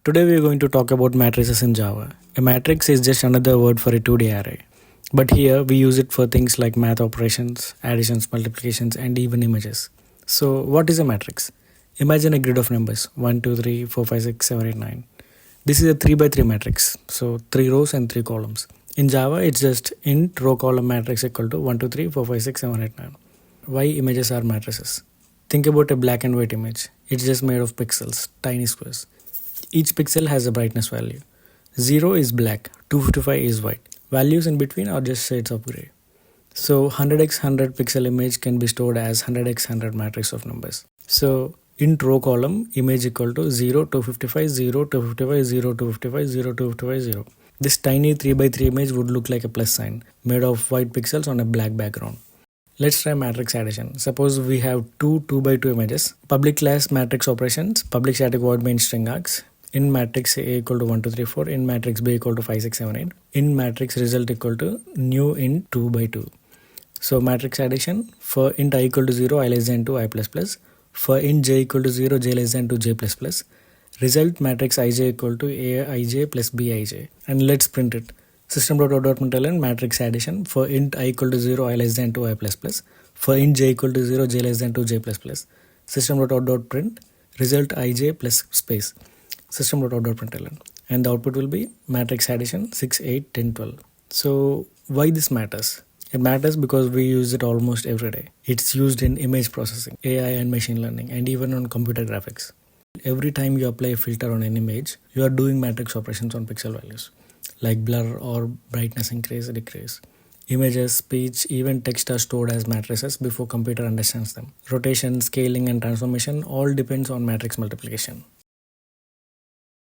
Today we are going to talk about matrices in Java. A matrix is just another word for a 2D array. But here we use it for things like math operations, additions, multiplications, and even images. So what is a matrix? Imagine a grid of numbers 1, 2, 3, 4, 5, 6, 7, 8, 9. This is a 3 by 3 matrix, so 3 rows and 3 columns. In Java, it's just int row column matrix equal to 1, 2, 3, 4, 5, 6, 7, 8, 9. Why images are matrices? Think about a black and white image. It's just made of pixels, tiny squares. Each pixel has a brightness value. 0 is black, 255 is white. Values in between are just shades of grey. So 100x100 pixel image can be stored as 100x100 matrix of numbers. So int row column image equal to 0, 255, 0, 255, 0, 255, 0, 255, 0. This tiny 3 by 3 image would look like a plus sign made of white pixels on a black background. Let's try matrix addition. Suppose we have two 2 by 2 images. Public class matrix operations, public static void main string args. In matrix A equal to 1, 2, 3, 4. In matrix B equal to 5, 6, 7, 8. In matrix result equal to new int 2 by 2. So matrix addition for int I equal to 0, I less than 2, I plus plus. For int j equal to 0, j less than 2, j plus plus. Result matrix ij equal to aij plus bij. And let's print it. System.out.println matrix addition for int I equal to 0, I less than 2, I plus plus. For int j equal to 0, j less than 2, j plus plus. System.out.print result ij plus space. System.out.println, and the output will be matrix addition 6, 8, 10, 12. So why this matters? It matters because we use it almost every day. It's used in image processing, AI and machine learning, and even on computer graphics. Every time you apply a filter on an image, you are doing matrix operations on pixel values like blur or brightness increase, decrease. Images, speech, even text are stored as matrices before computer understands them. Rotation, scaling, and transformation all depends on matrix multiplication.